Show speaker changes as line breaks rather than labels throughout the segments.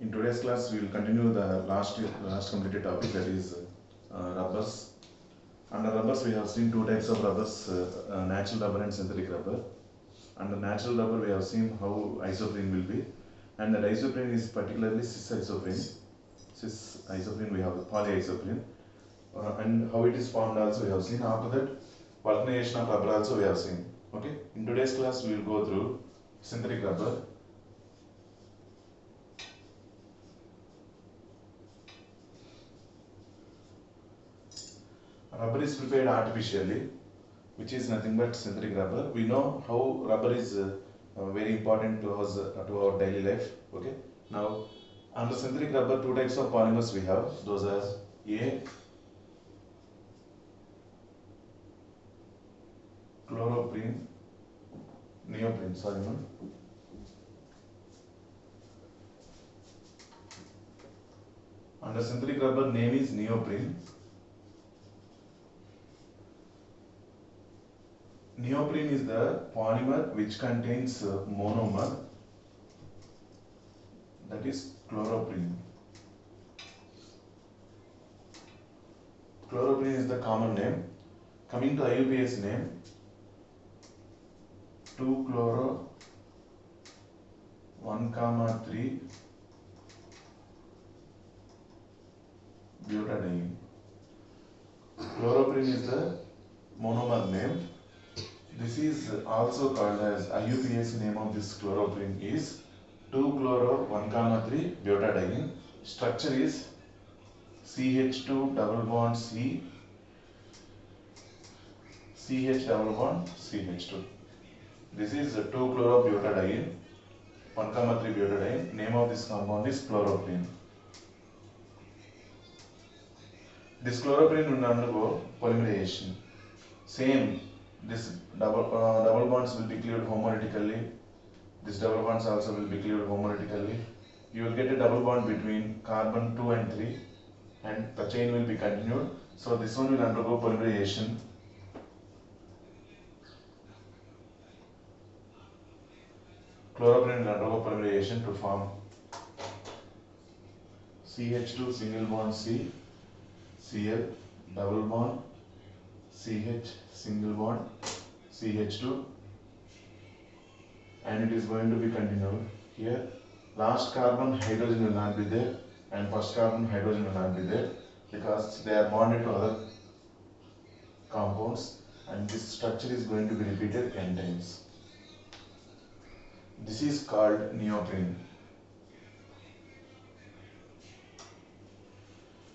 In today's class, we will continue the last completed topic, that is rubbers. Under rubbers, we have seen two types of rubbers: natural rubber and synthetic rubber. Under natural rubber, we have seen how isoprene will be, and that isoprene is particularly cis isoprene. Cis isoprene, we have polyisoprene, and how it is formed also we have seen. After that, vulcanization of rubber also we have seen. Okay. In today's class, we will go through synthetic rubber. Rubber is prepared artificially, which is nothing but synthetic rubber. We know how rubber is very important to us, to our daily life. Okay. Now, under synthetic rubber, two types of polymers we have. Those are A, chloroprene, neoprene. Sorry, no. Under synthetic rubber, name is neoprene. Neoprene is the polymer which contains monomer, that is chloroprene. Chloroprene is the common name. Coming to IUPAC name, 2-chloro 1,3 butadiene. Chloroprene is the monomer name. This is also called as IUPAC name of this chloroprene is 2-chloro 1,3 butadiene. Structure is CH2 double bond C, CH double bond CH2. This is 2-chloro butadiene, 1,3 butadiene. Name of this compound is chloroprene. This chloroprene will undergo polymerization. Same, this double bonds will be cleaved homolytically. This double bonds also will be cleaved homolytically. You will get a double bond between carbon 2 and 3, and the chain will be continued. So this one will undergo polymerization. Chloroprene will undergo polymerization to form CH2 single bond C, Cl double bond CH single bond CH2, and it is going to be continued. Here last carbon hydrogen will not be there and first carbon hydrogen will not be there because they are bonded to other compounds, and this structure is going to be repeated n times. This is called neoprene.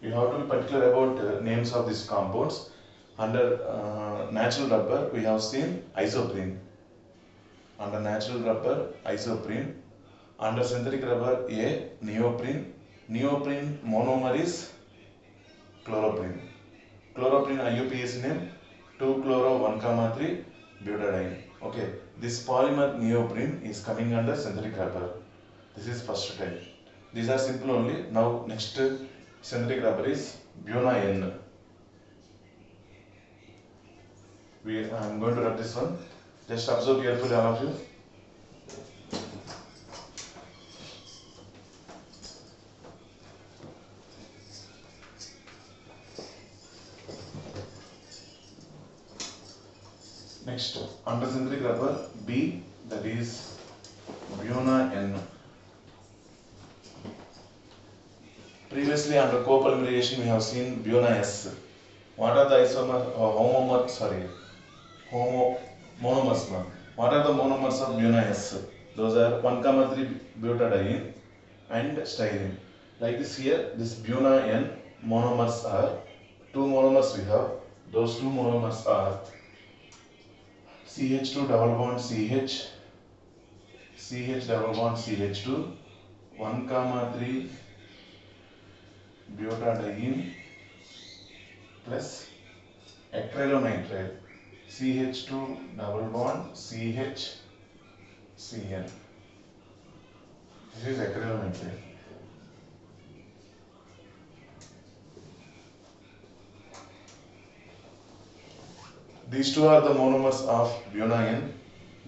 You have to be particular about names of these compounds. Under natural rubber, we have seen isoprene. Under natural rubber, isoprene. Under synthetic rubber, A, neoprene. Neoprene monomer is chloroprene. Chloroprene IUPAC name 2-chloro 1,3 butadiene. Okay, this polymer neoprene is coming under synthetic rubber. This is first type. These are simple only. Now next synthetic rubber is Buna-N. I am going to rub this one. Just observe carefully, all of you. Next, under synthetic rubber, B, that is Buna-N. Previously, under copolymerization, we have seen Buna-S. What are the monomers? What are the monomers of Buna-S? Those are 1,3 butadiene and styrene. Like this here, this Buna-N monomers are two monomers we have. Those two monomers are CH2 double bond CH, CH double bond CH2, 1,3 butadiene plus acrylonitrile, CH2 double bond CH, Cl. This is acrylonitrile. These two are the monomers of Buna-N.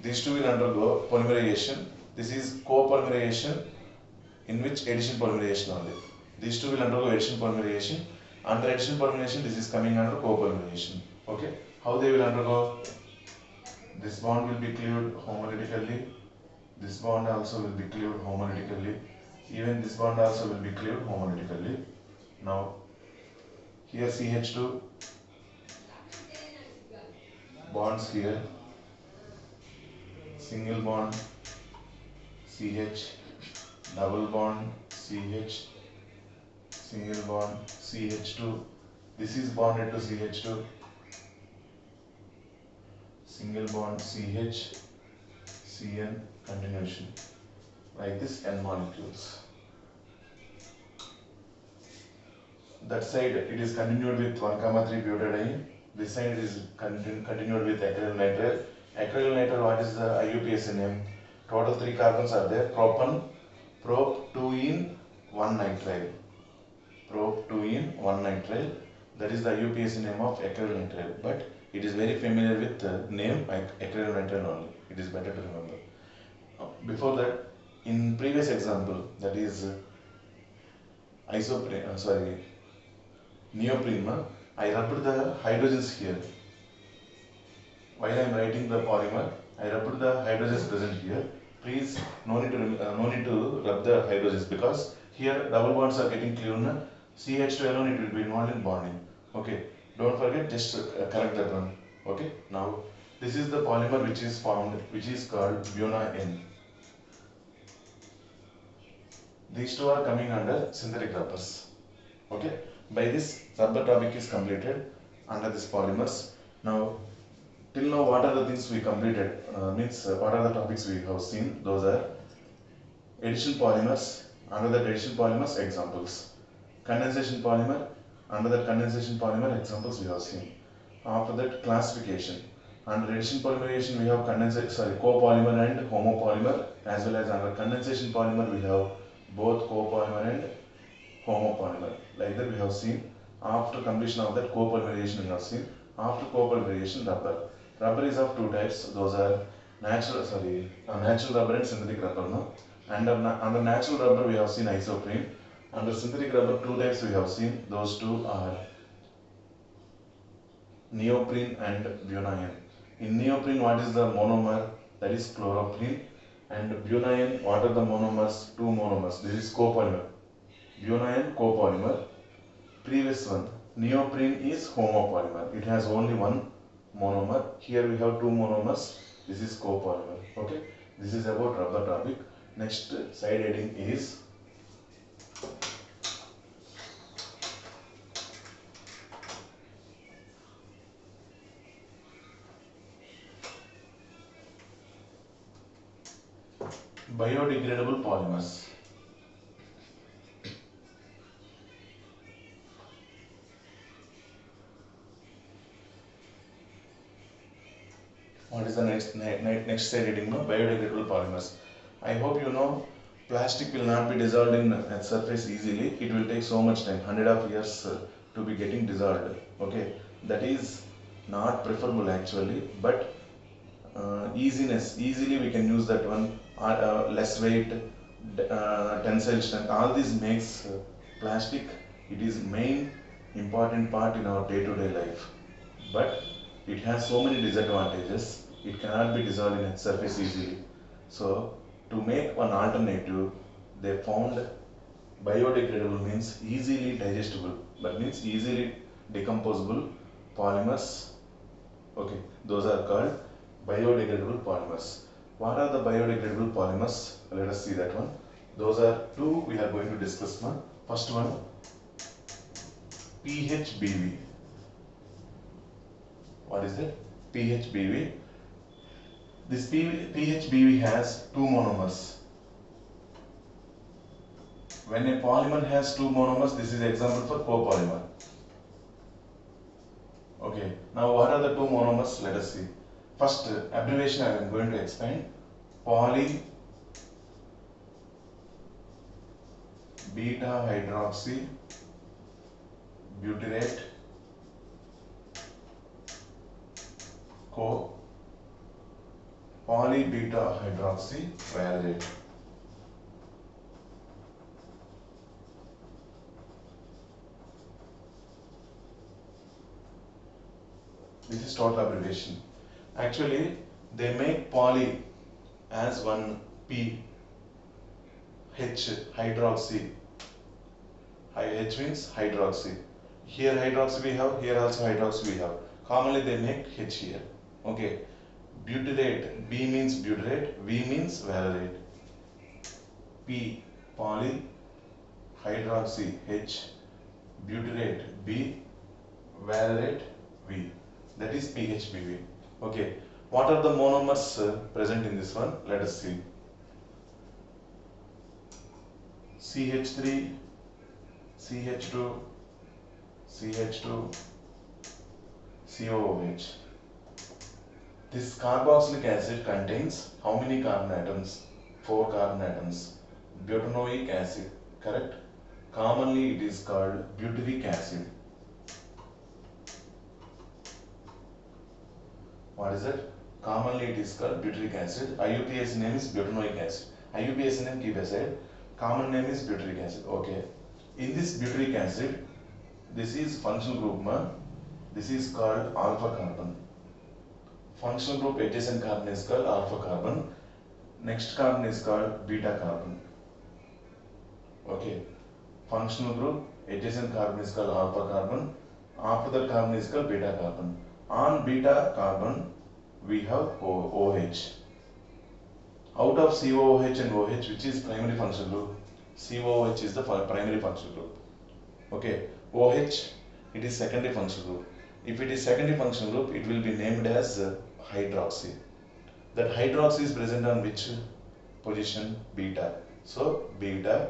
These two will undergo polymerization. This is copolymerization. in which addition polymerization only. These two will undergo addition polymerization. Under addition polymerization, this is coming under copolymerization. Okay, how they will undergo? This bond will be cleaved homolytically. This bond also will be cleaved homolytically. Even this bond also will be cleaved homolytically. Now, here CH2 bonds here, single bond CH, double bond CH, single bond CH2. This is bonded to CH2. Single bond CH, Cn, continuation. Like this, n molecules. That side it is continued with 1,3 butadiene. This side it is continued with acryl nitrile. Acryl nitrile, what is the IUPAC name? Total 3 carbons are there. Propan, prop 2-ene 1-nitrile. Prop 2-ene 1-nitrile. That is the IUPAC name of acryl nitrile. But it is very familiar with the name acryl nitrile only. It is better to remember. Before that, in previous example, that is neoprene, I rubbed the hydrogens here. While I am writing the polymer, I rubbed the hydrogens present here. Please, no need to rub the hydrogens, because here double bonds are getting cleaved. CH2 alone it will be involved in bonding. Okay, don't forget, just correct that one. Okay, now this is the polymer which is formed, which is called BuNaN. These two are coming under synthetic rubbers. Okay, by this rubber topic is completed under this polymers. Now, till now, what are the things we completed? What are the topics we have seen? Those are addition polymers. Under that addition polymers, examples. Condensation polymer. Under that condensation polymer, examples we have seen. After that, classification. Under addition polymerization, we have copolymer and homopolymer, as well as under condensation polymer, we have both copolymer and homopolymer. Like that we have seen. After completion of that copolymerization, we have seen. After copolymerization, rubber. Rubber is of two types. Those are natural rubber and synthetic rubber. No? And under natural rubber, we have seen isoprene. Under synthetic rubber, two types we have seen. Those two are neoprene and BuNaN. In neoprene, what is the monomer? That is chloroprene. And BuNaN, what are the monomers? Two monomers. This is copolymer. BuNaN copolymer. Previous one, neoprene is homopolymer. It has only one monomer. Here we have two monomers. This is copolymer. Okay. This is about rubber topic. Next side heading is biodegradable polymers. What is the next side heading? No? Biodegradable polymers. I hope you know plastic will not be dissolved in at surface easily. It will take so much time, 100 of years to be getting dissolved. Okay, that is not preferable actually, but easily we can use that one. Less weight, tensile strength, all this makes plastic, it is main important part in our day-to-day life, but it has so many disadvantages. It cannot be dissolved in its surface easily. So to make one alternative, they found biodegradable means easily digestible, but means easily decomposable polymers. Okay, those are called biodegradable polymers. What are the biodegradable polymers? Let us see that one. Those are two we are going to discuss now. First one, PHBV. What is it? PHBV. This PHBV has two monomers. When a polymer has two monomers, this is example for copolymer. Okay. Now what are the two monomers? Let us see. First abbreviation I am going to explain. Poly beta hydroxy butyrate co poly beta hydroxy valerate. This is total abbreviation. Actually, they make poly as one P, H, hydroxy. H means hydroxy. Here hydroxy we have, here also hydroxy we have. Commonly they make H here. Okay. Butyrate, B means butyrate, V means valerate. P, poly, hydroxy, H, butyrate, B, valerate, V. That is PHBV. Okay. What are the monomers present in this one? Let us see. CH3, CH2, CH2, COOH. This carboxylic acid contains how many carbon atoms? 4 carbon atoms. Butanoic acid, correct? Commonly it is called butyric acid. What is it? Commonly it is called butyric acid. IUPAC name is butanoic acid. IUPAC name keep aside. Common name is butyric acid. Okay. In this butyric acid, this is functional group ma. This is called alpha carbon. Functional group adjacent carbon is called alpha carbon. Next carbon is called beta carbon. Okay. Functional group adjacent carbon is called alpha carbon. After that carbon is called beta carbon. On beta carbon we have OH. Out of COOH and OH, which is primary functional group? COOH is the primary functional group. Okay. OH, it is secondary functional group. If it is secondary functional group, it will be named as hydroxy. That hydroxy is present on which position? Beta. So beta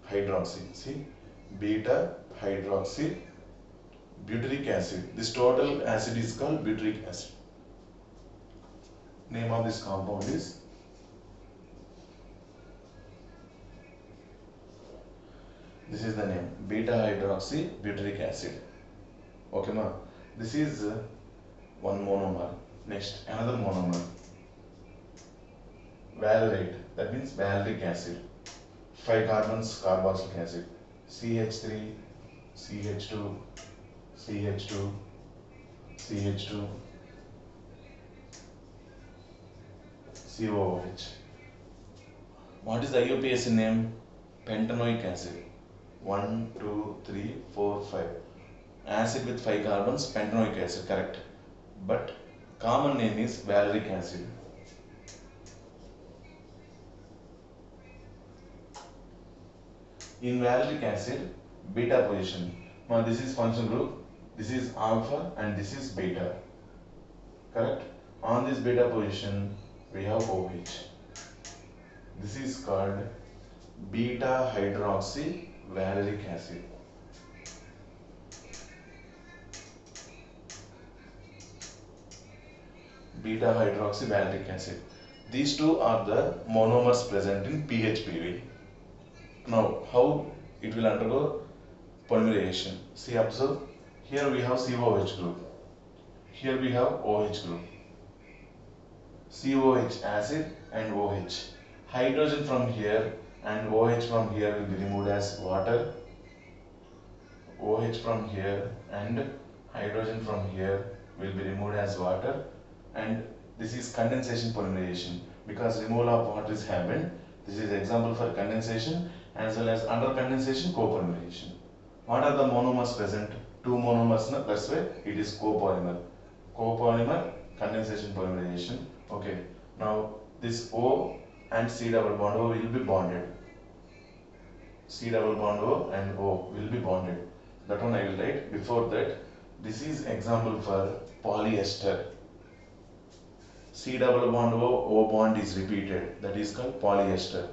hydroxy. See, beta hydroxy butyric acid. This total acid is called butyric acid. Name of this compound is this is the name, beta hydroxy butyric acid. Okay ma. This is one monomer. Next another monomer. Valerate, that means valeric acid. 5 carbons, carboxylic acid. CH3, CH2, CH2, CH2, COOH. What is the IUPAC name? Pentanoic acid. 1, 2, 3, 4, 5. Acid with 5 carbons, pentanoic acid, correct. But common name is valeric acid. In valeric acid, beta position. Now this is functional group, this is alpha and this is beta. Correct? On this beta position, we have OH. This is called beta hydroxy valeric acid. Beta hydroxy valeric acid. These two are the monomers present in PHBV. Now, how it will undergo polymerization? See, observe. Here we have COH group. Here we have OH group. COH acid and OH. Hydrogen from here and OH from here will be removed as water. OH from here and hydrogen from here will be removed as water, and this is condensation polymerization because removal of water is happened. This is example for condensation as well as under condensation copolymerization. What are the monomers present? 2 monomers, that's why it is copolymer. Copolymer condensation polymerization. Okay. Now this O and C double bond O will be bonded. C double bond O and O will be bonded. That one I will write. Before that, this is example for polyester. C double bond O, O bond is repeated. That is called polyester.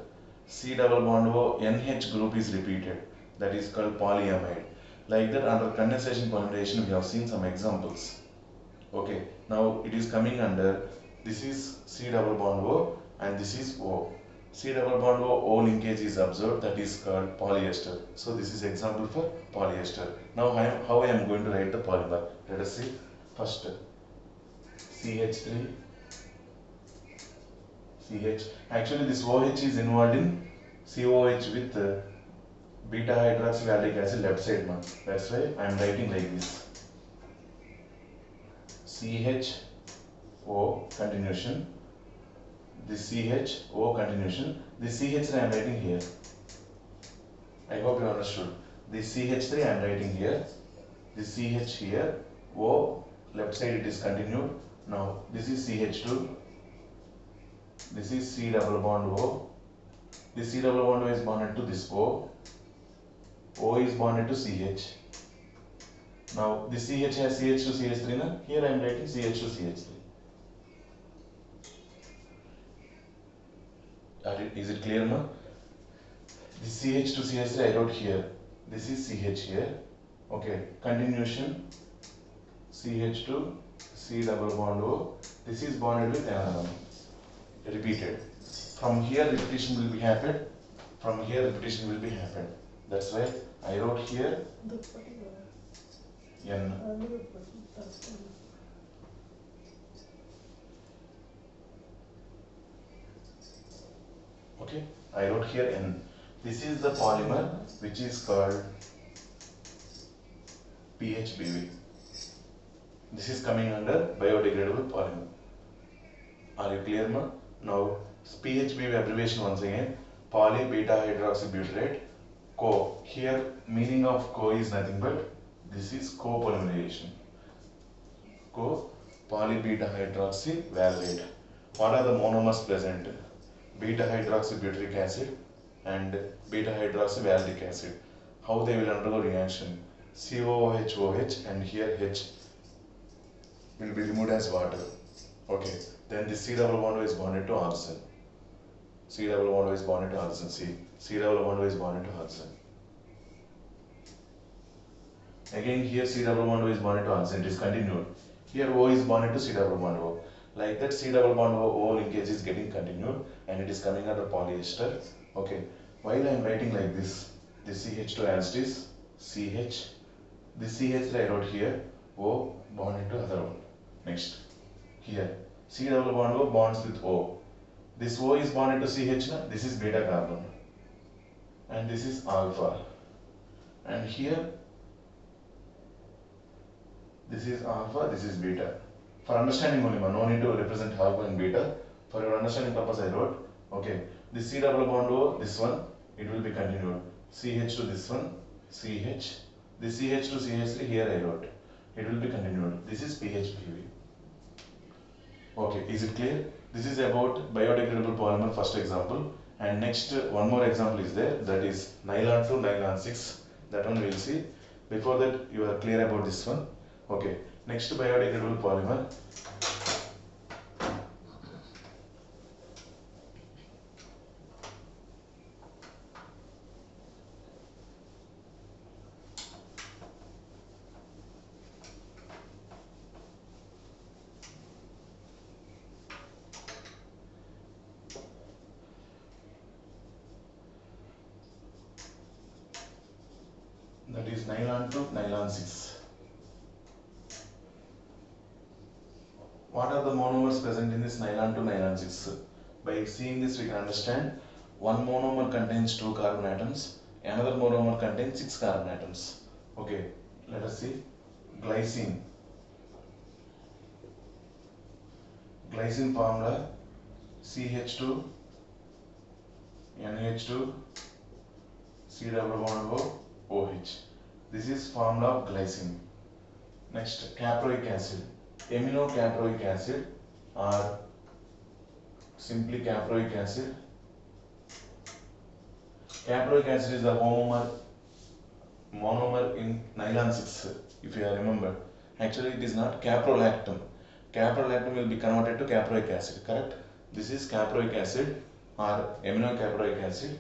C double bond O, NH group is repeated. That is called polyamide. Like that, under condensation polymerization, we have seen some examples. Okay. Now it is coming under, this is C double bond O and this is O. C double bond O linkage is observed, that is called polyester. So this is example for polyester. Now how I am going to write the polymer? Let us see. First CH3, CH. Actually this OH is involved in COH with beta hydroxy valeric acid left side. That's why I am writing like this. CHO continuation, this CHO continuation, this CH3 I am writing here. I hope you understood. This CH3 I am writing here, this CH here, O left side it is continued. Now this is CH2, this is C double bond O, this C double bond O is bonded to this O is bonded to CH. Now this CH has CH to CH3 na? Here I am writing CH to CH3. Is it clear now? This CH to CH3 I wrote here. This is CH here. Okay, continuation CH to C double bond O. This is bonded with another one. Repeated. From here repetition will be happened. From here repetition will be happened. That's why I wrote here N. Okay, I wrote here N. This is the polymer which is called PHBV. This is coming under biodegradable polymer. Are you clear now? Now PHBV abbreviation once again, poly beta hydroxybutyrate co. Here meaning of co is nothing but this is copolymerization. Co poly beta hydroxy valerate. What are the monomers present? Beta hydroxybutyric acid and beta hydroxyvaleric acid. How they will undergo reaction? COOH and here H will be removed as water. Okay. Then this C double bond is bonded to oxygen. C double bond is bonded to oxygen. C double bond is bonded to oxygen. Again here C double bond is bonded to oxygen. It is continued. Here O is bonded to C double bond O. Like that C double bond O linkage is getting continued and it is coming under polyester. Okay. While I am writing like this CH2 as it is CH. This CH3 I wrote here O bonded to other one. Next. Here C double bond O bonds with O. This O is bonded to CH na? This is beta carbon and this is alpha, and here this is alpha, this is beta. For understanding only, no need to represent alpha and beta. For your understanding purpose I wrote. Okay, this C double bond O, this one, it will be continued. CH to this one, CH. This CH to CH3 here I wrote. It will be continued. This is PHBV. Okay, is it clear? This is about biodegradable polymer first example, and next one more example is there, that is nylon to nylon 6. That one we will see. Before that you are clear about this one. Okay, next biodegradable polymer. That is nylon to nylon 6. What are the monomers present in this nylon to nylon 6? By seeing this we can understand one monomer contains 2 carbon atoms, another monomer contains 6 carbon atoms. Okay, let us see. Glycine. Glycine formula CH2 NH2 C double bond O OH. This is formula of glycine. Next, caproic acid. Aminocaproic acid or simply caproic acid. Caproic acid is the monomer in nylon 6, if you remember. Actually it is not caprolactam. Caprolactam will be converted to caproic acid, correct? This is caproic acid or aminocaproic acid,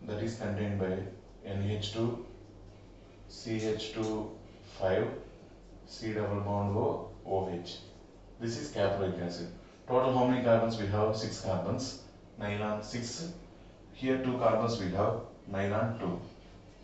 that is contained by NH2, CH2, 5, C double bond O, OH. This is caproic acid. Total how many carbons we have? 6 carbons. Nylon 6. Here 2 carbons we have. Nylon 2.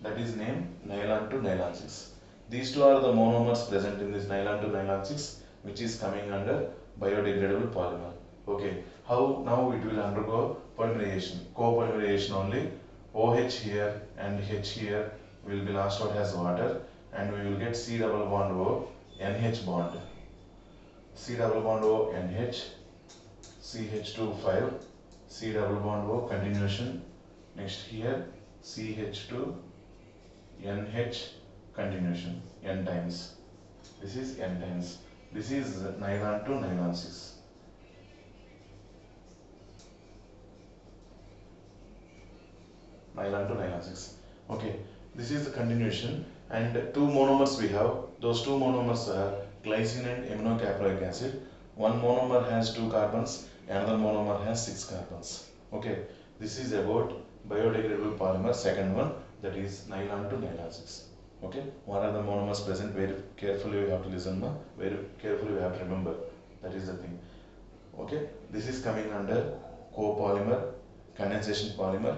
That is named nylon to nylon 6. These two are the monomers present in this nylon to nylon 6, which is coming under biodegradable polymer. Okay. How now it will undergo polymerization? Co-polymerization only. OH here and H here will be lost out as water. and we will get C double bond O NH bond. C double bond O NH, CH2 5, C double bond O continuation. Next here CH2 NH continuation, N times. This is N times. This is nylon to nylon 6. Nylon to nylon 6. Okay, this is the continuation, and two monomers we have. Those two monomers are glycine and aminocaproic acid. One monomer has 2 carbons, another monomer has 6 carbons. Okay, this is about biodegradable polymer, second one, that is nylon to nylon 6. Okay, what are the monomers present? Very carefully we have to listen, very carefully we have to remember. That is the thing. Okay, this is coming under copolymer, condensation polymer,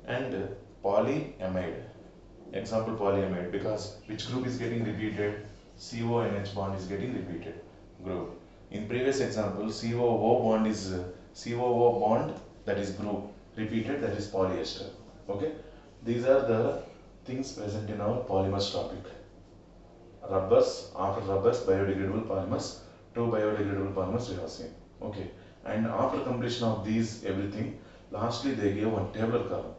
and polyamide. Example polyamide, because which group is getting repeated? CONH bond is getting repeated group. In previous example, COO bond is COO bond, that is group, repeated, that is polyester. Okay, these are the things present in our polymers topic. Rubbers, after rubbers, biodegradable polymers, 2 biodegradable polymers we have seen. Okay, and after completion of these everything, lastly they give one tabular column.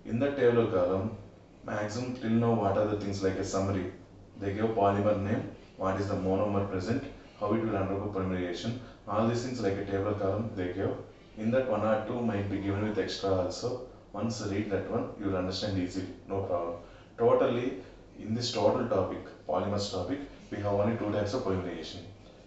In the tabular column, maximum till now what are the things, like a summary. They give polymer name, what is the monomer present, how it will undergo polymerization, all these things like a tabular column they give. In that 1 or 2 might be given with extra also. Once read that one, you will understand easily, no problem. Totally, in this total topic, polymers topic, we have only 2 types of polymerization: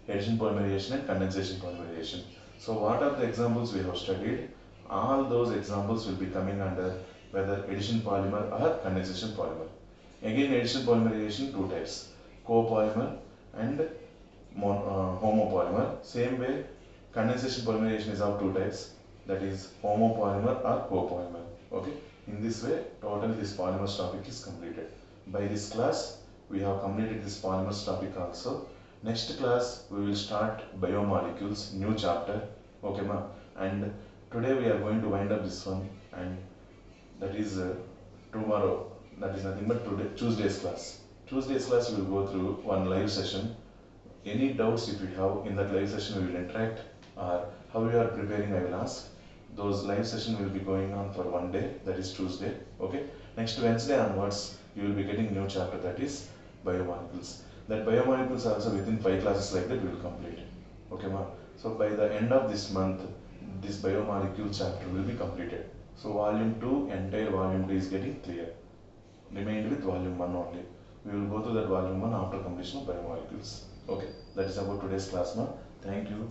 addition polymerization and condensation polymerization. So what are the examples we have studied? All those examples will be coming under whether addition polymer or condensation polymer. Again, addition polymerization 2 types: copolymer and homopolymer. Same way, condensation polymerization is of 2 types, that is homopolymer or copolymer. Okay, in this way, totally this polymers topic is completed. By this class, we have completed this polymers topic also. Next class, we will start biomolecules, new chapter. Okay, ma. And today we are going to wind up this one, and that is tomorrow. That is nothing but today, Tuesday's class. Tuesday's class we will go through one live session. Any doubts if you have in that live session, we will interact, or how you are preparing I will ask. Those live session will be going on for 1 day, that is Tuesday. Okay, next Wednesday onwards you will be getting new chapter, that is biomolecules. That biomolecules also within 5 classes like that we will complete. Okay, ma. So by the end of this month, this biomolecule chapter will be completed. So volume 2, entire volume 2 is getting clear. Remained with volume 1 only. We will go to that volume 1 after completion of biomolecules. Okay, that is about today's class, ma. Thank you.